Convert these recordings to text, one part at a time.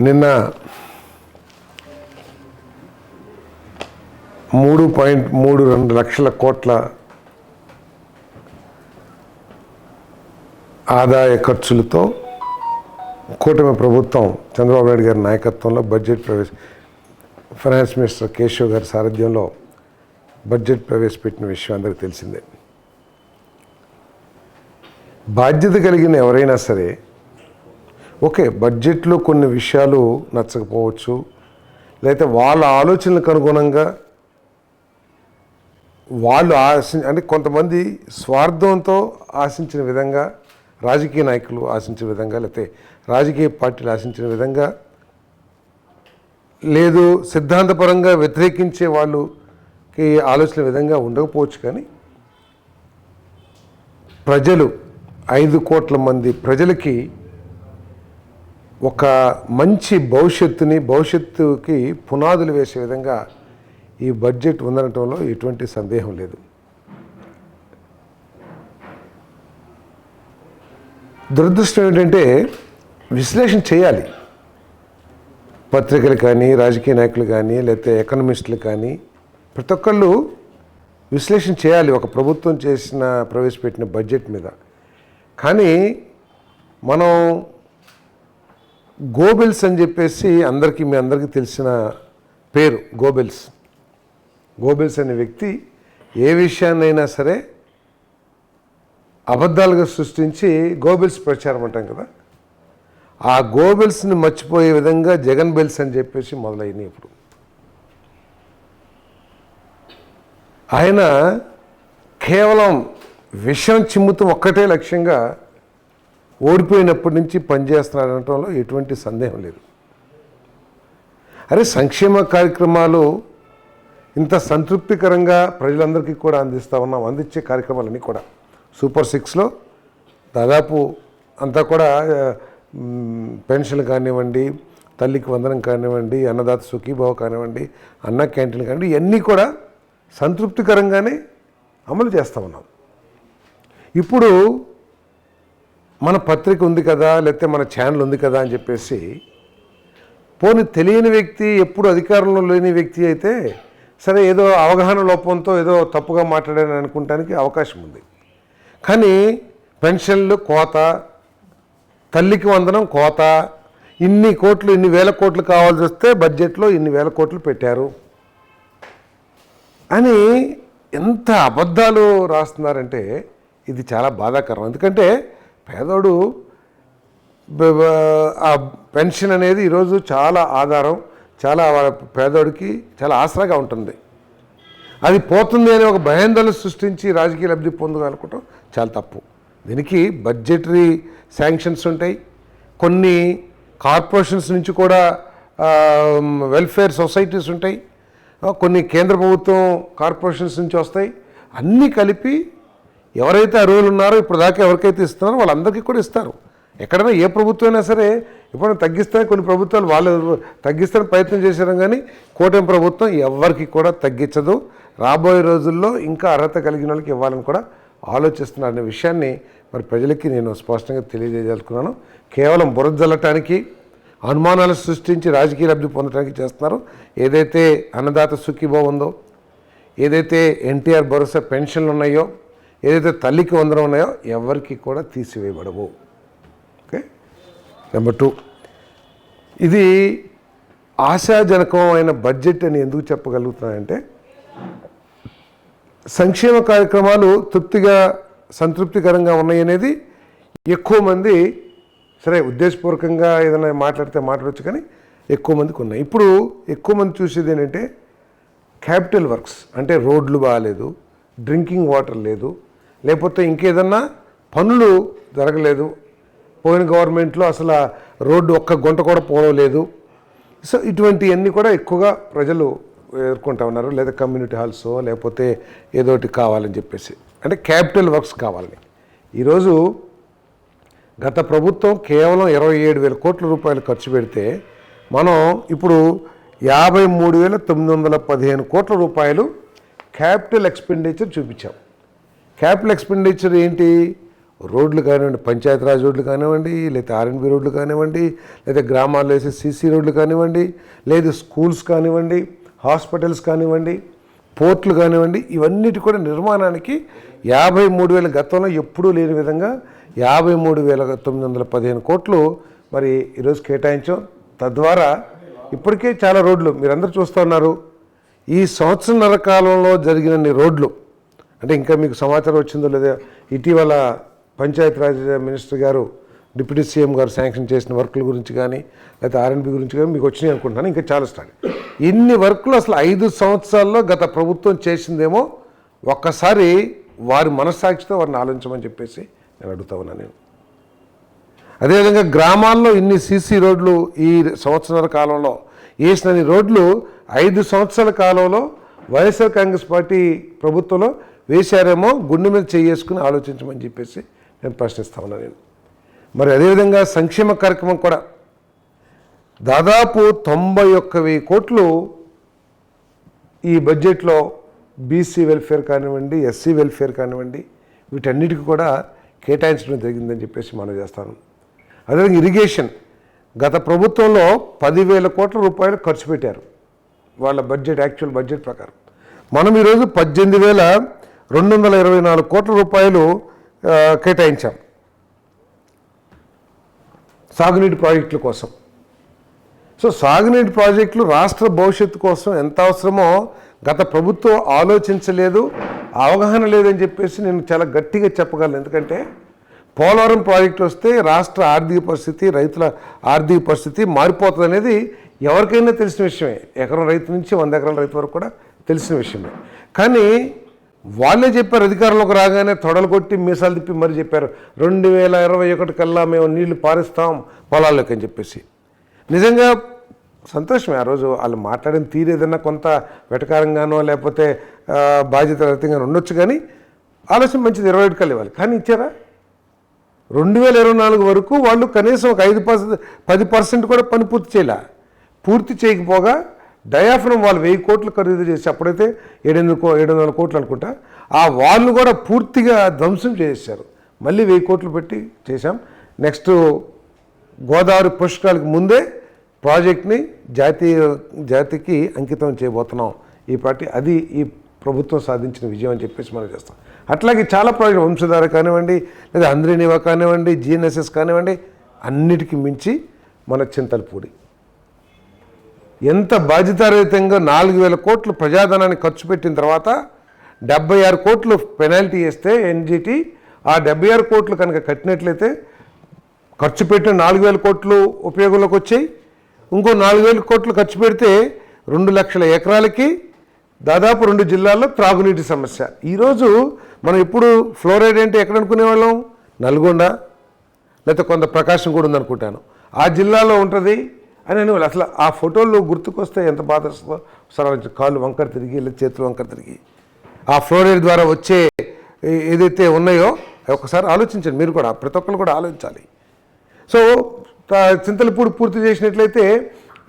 నిన్న 3.32 లక్షల కోట్ల ఆదాయ ఖర్చులతో కూటమి ప్రభుత్వం చంద్రబాబు నాయుడు గారి నాయకత్వంలో బడ్జెట్ ఫైనాన్స్ మినిస్టర్ కేశవ్ గారి సారథ్యంలో బడ్జెట్ ప్రవేశపెట్టిన విషయం అందరికీ తెలిసిందే. బాధ్యత కలిగిన ఎవరైనా సరే ఓకే, బడ్జెట్లో కొన్ని విషయాలు నచ్చకపోవచ్చు, లేకపోతే వాళ్ళ ఆలోచనలకు అనుగుణంగా వాళ్ళు అంటే కొంతమంది స్వార్థంతో ఆశించిన విధంగా, రాజకీయ నాయకులు ఆశించిన విధంగా, లేకపోతే రాజకీయ పార్టీలు ఆశించిన విధంగా, లేదు సిద్ధాంతపరంగా వ్యతిరేకించే వాళ్ళకి ఆలోచన విధంగా ఉండకపోవచ్చు. కానీ ప్రజలు 5 కోట్ల మంది ప్రజలకి ఒక మంచి భవిష్యత్తుకి పునాదులు వేసే విధంగా ఈ బడ్జెట్ ఉండటంలో ఎటువంటి సందేహం లేదు. దురదృష్టం ఏంటంటే విశ్లేషణ చేయాలి. పత్రికలు కానీ, రాజకీయ నాయకులు కానీ, లేకపోతే ఎకనమిస్టులు కానీ ప్రతి ఒక్కళ్ళు విశ్లేషణ చేయాలి ఒక ప్రభుత్వం ప్రవేశపెట్టిన బడ్జెట్ మీద. కానీ మనం గోబెల్స్ అని చెప్పేసి మీ అందరికీ తెలిసిన పేరు గోబెల్స్ అనే వ్యక్తి ఏ విషయాన్నైనా సరే అబద్ధాలుగా సృష్టించి గోబెల్స్ ప్రచారం అంటాం కదా, ఆ గోబెల్స్ని మర్చిపోయే విధంగా జగన్ బెల్స్ అని చెప్పేసి మొదలైనవి. ఇప్పుడు ఆయన కేవలం విషం చిమ్ముతూ ఒక్కటే లక్ష్యంగా ఓడిపోయినప్పటి నుంచి పనిచేస్తున్నాడు అనటంలో ఎటువంటి సందేహం లేదు. అరే, సంక్షేమ కార్యక్రమాలు ఇంత సంతృప్తికరంగా ప్రజలందరికీ కూడా అందించే కార్యక్రమాలన్నీ కూడా సూపర్ 6లో దాదాపు అంతా కూడా పెన్షన్లు కానివ్వండి, తల్లికి వందనం కానివ్వండి, అన్నదాత సుఖీభావ కానివ్వండి, అన్న క్యాంటీన్లు కానివ్వండి, ఇవన్నీ కూడా సంతృప్తికరంగానే అమలు చేస్తూ ఉన్నాం. ఇప్పుడు మన పత్రిక ఉంది కదా, లేకపోతే మన ఛానల్ ఉంది కదా అని చెప్పేసి పోనీ తెలియని వ్యక్తి, ఎప్పుడు అధికారంలో లేని వ్యక్తి అయితే సరే ఏదో అవగాహన లోపంతో ఏదో తప్పుగా మాట్లాడాలని అనుకుంటానికి అవకాశం ఉంది. కానీ పెన్షన్లు కోత, తల్లికి వందనం కోత, ఇన్ని వేల కోట్లు కావాల్సి వస్తే బడ్జెట్లో ఇన్ని వేల కోట్లు పెట్టారు అని ఎంత అబద్ధాలు రాస్తున్నారంటే ఇది చాలా బాధాకరం. ఎందుకంటే పేదోడు ఆ పెన్షన్ అనేది ఈరోజు చాలా ఆధారం, చాలా పేదోడికి చాలా ఆసరాగా ఉంటుంది. అది పోతుంది అని ఒక భయాందోళన సృష్టించి రాజకీయ లబ్ధి పొందగలుగుతాం చాలా తప్పు. దీనికి బడ్జెటరీ శాంక్షన్స్ ఉంటాయి, కొన్ని కార్పొరేషన్స్ నుంచి కూడా వెల్ఫేర్ సొసైటీస్ ఉంటాయి, కొన్ని కేంద్ర ప్రభుత్వం కార్పొరేషన్స్ నుంచి వస్తాయి. అన్నీ కలిపి ఎవరైతే అర్హులు ఉన్నారో ఇప్పుడు దాకా ఎవరికైతే ఇస్తున్నారో వాళ్ళందరికీ కూడా ఇస్తారు. ఎక్కడైనా ఏ ప్రభుత్వం అయినా సరే ఇప్పుడు తగ్గిస్తాయి, కొన్ని ప్రభుత్వాలు వాళ్ళు తగ్గిస్తానికి ప్రయత్నం చేశారు. కానీ కూటమి ప్రభుత్వం ఎవరికి కూడా తగ్గించదు. రాబోయే రోజుల్లో ఇంకా అర్హత కలిగిన వాళ్ళకి ఇవ్వాలని కూడా ఆలోచిస్తున్నారు అనే విషయాన్ని మరి ప్రజలకి నేను స్పష్టంగా తెలియజేయదలుచుకున్నాను. కేవలం బురద జల్లటానికి, అనుమానాలు సృష్టించి రాజకీయ లబ్ధి పొందడానికి చేస్తున్నారు. ఏదైతే అన్నదాత సుఖీభావ ఉందో, ఏదైతే ఎన్టీఆర్ భరోసా పెన్షన్లు ఉన్నాయో, ఏదైతే తల్లికి వందనం ఉన్నాయో ఎవరికి కూడా తీసివేయబడవు. ఓకే. నెంబర్ 2, ఇది ఆశాజనకమైన బడ్జెట్ అని ఎందుకు చెప్పగలుగుతున్నానంటే సంక్షేమ కార్యక్రమాలు సంతృప్తికరంగా ఉన్నాయి అనేది ఎక్కువ మంది సరే ఉద్దేశపూర్వకంగా ఏదైనా మాట్లాడవచ్చు, కానీ ఎక్కువ మందికి ఉన్నాయి. ఇప్పుడు ఎక్కువ మంది చూసేది ఏంటంటే క్యాపిటల్ వర్క్స్, అంటే రోడ్లు బాగాలేదు, డ్రింకింగ్ వాటర్ లేదు, లేకపోతే ఇంకేదన్నా పనులు జరగలేదు, పోయిన గవర్నమెంట్లో అసలు రోడ్డు ఒక్క గుంట కూడా పోలేదు. సో ఇటువంటివన్నీ కూడా ఎక్కువగా ప్రజలు ఎదుర్కొంటూ ఉన్నారు. లేదా కమ్యూనిటీ హాల్స్ లేకపోతే ఏదోటి కావాలని చెప్పేసి, అంటే క్యాపిటల్ వర్క్స్ కావాలని. ఈరోజు గత ప్రభుత్వం కేవలం 27,000 కోట్ల రూపాయలు ఖర్చు పెడితే మనం ఇప్పుడు 53,915 కోట్ల రూపాయలు క్యాపిటల్ ఎక్స్పెండిచర్ చూపించాం. క్యాపిటల్ ఎక్స్పెండిచర్ ఏంటి? రోడ్లు కానివ్వండి, పంచాయతీరాజ్ రోడ్లు కానివ్వండి, లేదా ఆర్ఎన్బి రోడ్లు కానివ్వండి, లేదా గ్రామాల్లో వేసే సీసీ రోడ్లు కానివ్వండి, లేదు స్కూల్స్ కానివ్వండి, హాస్పిటల్స్ కానివ్వండి, పోర్ట్లు కానివ్వండి, ఇవన్నిటి కూడా నిర్మాణానికి 53,000 గతంలో ఎప్పుడూ లేని విధంగా 53,915 కోట్లు మరి ఈరోజు కేటాయించాం. తద్వారా ఇప్పటికే చాలా రోడ్లు మీరందరూ చూస్తూ ఉన్నారు. ఈ సంవత్సరంన్నర కాలంలో జరిగినన్ని రోడ్లు అంటే ఇంకా మీకు సమాచారం వచ్చిందో లేదో, ఇటీవల పంచాయతీరాజ్ మినిస్టర్ గారు డిప్యూటీ సీఎం గారు శాంక్షన్ చేసిన వర్కుల గురించి కానీ లేకపోతే ఆర్ఎన్బి గురించి కానీ మీకు వచ్చినాయి అనుకుంటున్నాను. ఇంకా చాలా స్టార్ట్. ఇన్ని వర్కులు అసలు 5 సంవత్సరాల్లో గత ప్రభుత్వం చేసిందేమో ఒక్కసారి వారి మనస్సాక్షితో వారిని ఆలోచించమని చెప్పేసి నేను అడుగుతా ఉన్నాను. నేను అదేవిధంగా గ్రామాల్లో ఇన్ని సీసీ రోడ్లు ఈ సంవత్సరాల కాలంలో వేసినన్ని రోడ్లు 5 సంవత్సరాల కాలంలో వైఎస్ఆర్ కాంగ్రెస్ పార్టీ ప్రభుత్వంలో వేశారేమో గుండె మీద చేసుకుని ఆలోచించమని చెప్పేసి నేను ప్రశ్నిస్తా ఉన్నాను. నేను మరి అదేవిధంగా సంక్షేమ కార్యక్రమం కూడా దాదాపు 91,000 కోట్లు ఈ బడ్జెట్లో బీసీ వెల్ఫేర్ కానివ్వండి, ఎస్సీ వెల్ఫేర్ కానివ్వండి, వీటన్నిటికీ కూడా కేటాయించడం జరిగిందని చెప్పేసి మనం చేస్తాను. అదేవిధంగా ఇరిగేషన్ గత ప్రభుత్వంలో 10,000 కోట్ల రూపాయలు ఖర్చు పెట్టారు వాళ్ళ బడ్జెట్, యాక్చువల్ బడ్జెట్ ప్రకారం. మనం ఈరోజు 18,224 కోట్ల రూపాయలు కేటాయించాం సాగునీటి ప్రాజెక్టుల కోసం. సో సాగునీటి ప్రాజెక్టులు రాష్ట్ర భవిష్యత్తు కోసం ఎంత అవసరమో గత ప్రభుత్వం ఆలోచించలేదు, అవగాహన లేదని చెప్పేసి నేను చాలా గట్టిగా చెప్పగలను. ఎందుకంటే పోలవరం ప్రాజెక్టు వస్తే రాష్ట్ర ఆర్థిక పరిస్థితి, రైతుల ఆర్థిక పరిస్థితి మారిపోతుంది అనేది ఎవరికైనా తెలిసిన విషయమే. ఎకరం రైతు నుంచి 100 ఎకరాల రైతు వరకు కూడా తెలిసిన విషయమే. కానీ వాళ్ళే చెప్పారు, అధికారంలోకి రాగానే తొడలు కొట్టి మీసాలు తిప్పి మరి చెప్పారు 2021 కల్లా మేము నీళ్లు పారిస్తాం పొలాల్లోకి అని చెప్పేసి. నిజంగా సంతోషమే. ఆ రోజు వాళ్ళు మాట్లాడిన తీరు ఏదన్నా కొంత వెటకారంగానో లేకపోతే బాధ్యత రహితంగానో ఉండొచ్చు, కానీ ఆలోచన మంచిది. 21 కల్లా ఇవ్వాలి. కానీ ఇచ్చారా? 2024 వరకు వాళ్ళు కనీసం ఒక 10% కూడా పని పూర్తి చేయలే. పూర్తి చేయకపోగా డయాఫ్రమ్ వాళ్ళు 1000 కోట్లు ఖరీదు చేసి, అప్పుడైతే 700 కోట్లు అనుకుంటా, ఆ వాళ్ళు కూడా పూర్తిగా ధ్వంసం చేసేసారు. మళ్ళీ 1000 కోట్లు పెట్టి చేశాం. నెక్స్ట్ గోదావరి పుష్కరాలకు ముందే ప్రాజెక్ట్ని జాతికి అంకితం చేయబోతున్నాం ఈ పార్టీ. అది ఈ ప్రభుత్వం సాధించిన విజయం అని చెప్పేసి మనం చేస్తాం. అట్లాగే చాలా ప్రాజెక్టు, వంశధార కానివ్వండి, లేదా అంద్రినివా కానివ్వండి, జిఎన్ఎస్ఎస్ కానివ్వండి, అన్నిటికీ మించి మన చింతలపూడి ఎంత బాధ్యతారహితంగా 4,000 కోట్లు ప్రజాధనాన్ని ఖర్చు పెట్టిన తర్వాత 76 కోట్లు పెనాల్టీ వేస్తే ఎన్జిటి, ఆ 76 కోట్లు కనుక కట్టినట్లయితే ఖర్చు పెట్టిన 4,000 కోట్లు ఉపయోగంలోకి వచ్చాయి. ఇంకో 4,000 కోట్లు ఖర్చు పెడితే 2 లక్షల ఎకరాలకి దాదాపు 2 జిల్లాల్లో త్రాగునీటి సమస్య. ఈరోజు మనం ఇప్పుడు ఫ్లోరైడ్ అంటే ఎక్కడ అనుకునేవాళ్ళం? నల్గొండ లేకపోతే కొంత ప్రకాశం కూడా ఉందనుకుంటాను, ఆ జిల్లాలో ఉంటుంది అని అనేవాళ్ళు. అసలు ఆ ఫోటోల్లో గుర్తుకొస్తే ఎంత బాధ వస్తుందో. సరే కాళ్ళు వంకర తిరిగి లేదా చేతులు వంకర తిరిగి ఆ ఫ్లోరైడ్ ద్వారా వచ్చే ఏదైతే ఉన్నాయో ఒకసారి ఆలోచించండి. మీరు కూడా, ప్రతి ఒక్కరు కూడా ఆలోచించాలి. సో చింతలపూడి పూర్తి చేసినట్లయితే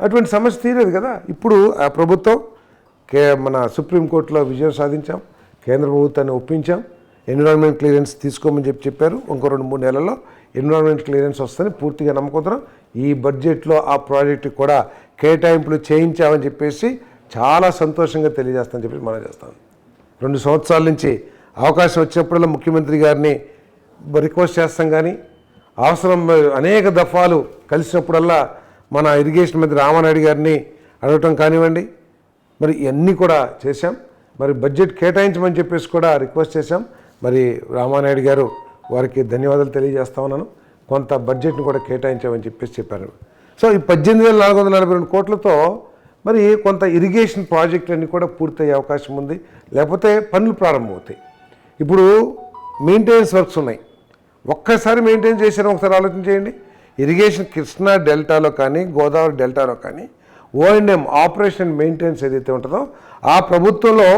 అటువంటి సమస్య తీరేది కదా. ఇప్పుడు ఆ ప్రభుత్వం మన సుప్రీంకోర్టులో విజయం సాధించాం, కేంద్ర ప్రభుత్వాన్ని ఒప్పించాం, ఎన్విరాన్మెంట్ క్లియరెన్స్ తీసుకోమని చెప్పారు. ఇంకో 2-3 నెలల్లో ఎన్విరాన్మెంట్ క్లియరెన్స్ వస్తుందని పూర్తిగా నమ్మకం. ఈ బడ్జెట్లో ఆ ప్రాజెక్టుకి కూడా కేటాయింపులు చేయించామని చెప్పేసి చాలా సంతోషంగా తెలియజేస్తామని చెప్పి మనం చేస్తాం. 2 సంవత్సరాల నుంచి అవకాశం వచ్చినప్పుడల్లా ముఖ్యమంత్రి గారిని రిక్వెస్ట్ చేస్తాం, కానీ అవసరం అనేక దఫాలు కలిసినప్పుడల్లా మన ఇరిగేషన్ మంత్రి రామానాయుడు గారిని అడగటం కానివ్వండి, మరి ఇవన్నీ కూడా చేశాం. మరి బడ్జెట్ కేటాయించమని చెప్పేసి కూడా రిక్వెస్ట్ చేశాం. మరి రామానాయుడు గారు వారికి ధన్యవాదాలు తెలియజేస్తా ఉన్నాను. కొంత బడ్జెట్ను కూడా కేటాయించామని చెప్పేసి చెప్పారు. సో ఈ 18,442 కోట్లతో మరి కొంత ఇరిగేషన్ ప్రాజెక్టులన్నీ కూడా పూర్తయ్యే అవకాశం ఉంది, లేకపోతే పనులు ప్రారంభమవుతాయి. ఇప్పుడు మెయింటెనెన్స్ వర్క్స్ ఉన్నాయి, ఒక్కసారి మెయింటైన్ చేశారో ఒకసారి ఆలోచన చేయండి. ఇరిగేషన్ కృష్ణా డెల్టాలో కానీ గోదావరి డెల్టాలో కానీ ఓఎండ్ఎం ఆపరేషన్ మెయింటెనెన్స్ ఏదైతే ఉంటుందో ఆ ప్రభుత్వంలో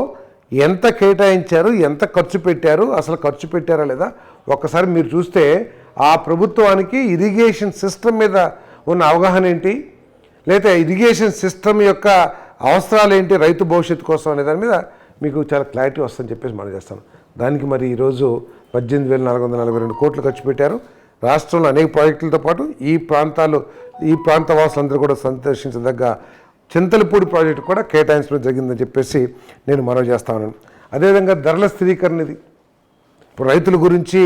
ఎంత కేటాయించారు, ఎంత ఖర్చు పెట్టారు, అసలు ఖర్చు పెట్టారా లేదా ఒక్కసారి మీరు చూస్తే ఆ ప్రభుత్వానికి ఇరిగేషన్ సిస్టమ్ మీద ఉన్న అవగాహన ఏంటి, లేదా ఇరిగేషన్ సిస్టమ్ యొక్క అవసరాలు ఏంటి రైతు భవిష్యత్తు కోసం అనే దాని మీద మీకు చాలా క్లారిటీ వస్తుందని చెప్పేసి మనం చేస్తాను. దానికి మరి ఈరోజు 18,442 కోట్లు ఖర్చు పెట్టారు. రాష్ట్రంలో అనేక ప్రాజెక్టులతో పాటు ఈ ప్రాంత వాసులందరూ కూడా సంతోషించదగ్గ చింతలపూడి ప్రాజెక్టు కూడా కేటాయించడం జరిగిందని చెప్పేసి నేను మనవి చేస్తా ఉన్నాను. అదేవిధంగా ధరల స్థిరీకరణ ఇది. ఇప్పుడు రైతుల గురించి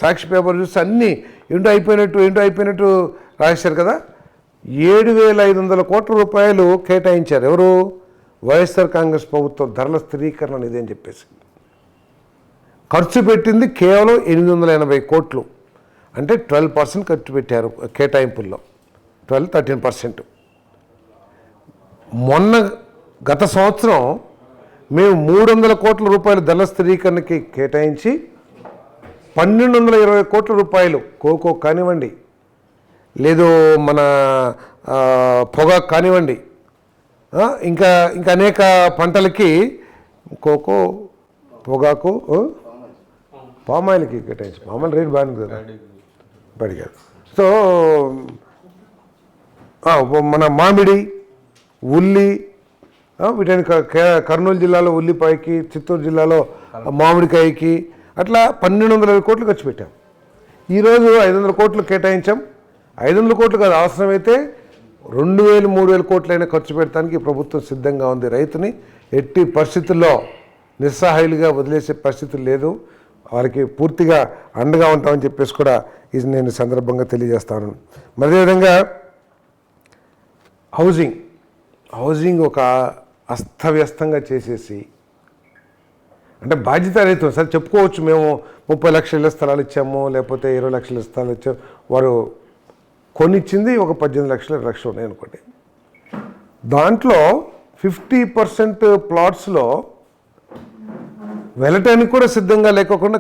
సాక్షి పేపర్ చూస్తే అన్నీ ఏంటో అయిపోయినట్టు రాశారు కదా. 7,500 కోట్ల రూపాయలు కేటాయించారు. ఎవరు? వైఎస్ఆర్ కాంగ్రెస్ ప్రభుత్వం ధరల స్థిరీకరణ నిధి అని చెప్పేసి. ఖర్చు పెట్టింది కేవలం 880 కోట్లు, అంటే 12% ఖర్చు పెట్టారు కేటాయింపుల్లో. 13%. గత సంవత్సరం మేము 300 కోట్ల రూపాయలు ధరల స్థిరీకరణకి కేటాయించి 1,220 కోట్ల రూపాయలు కోకో కానివ్వండి, లేదు మన పొగాకు కానివ్వండి, ఇంకా అనేక పంటలకి కోకో, పొగాకు, పామాయిల్కి కేటాయించి. పామాయిల్ రేట్ బాగుంది కదా, పడిగారు. సో మన మామిడి, ఉల్లి, వీటిని కర్నూలు జిల్లాలో ఉల్లిపాయకి, చిత్తూరు జిల్లాలో మామిడికాయకి అట్లా 1,220 కోట్లు ఖర్చు పెట్టాం. ఈరోజు 500 కోట్లు కేటాయించాం. 500 కోట్లు కాదు, అవసరమైతే 2,000, 3,000 కోట్లైనా ఖర్చు పెట్టడానికి ప్రభుత్వం సిద్ధంగా ఉంది. రైతుని ఎట్టి పరిస్థితుల్లో నిస్సహాయులుగా వదిలేసే పరిస్థితులు లేదు. వారికి పూర్తిగా అండగా ఉంటామని చెప్పేసి కూడా ఇది నేను సందర్భంగా తెలియజేస్తాను. అదేవిధంగా హౌసింగ్ ఒక అస్తవ్యస్తంగా చేసేసి, అంటే బాధ్యత రైతు సరే చెప్పుకోవచ్చు, మేము 30 లక్షల ఇళ్ల స్థలాలు ఇచ్చాము, లేకపోతే 20 లక్షల స్థలాలు ఇచ్చాము. వారు కొనిచ్చింది ఒక 18 లక్షలు, 20 లక్షలు ఉన్నాయి అనుకోండి. దాంట్లో 50% ప్లాట్స్లో వెళ్ళటానికి కూడా సిద్ధంగా లేకోకుండా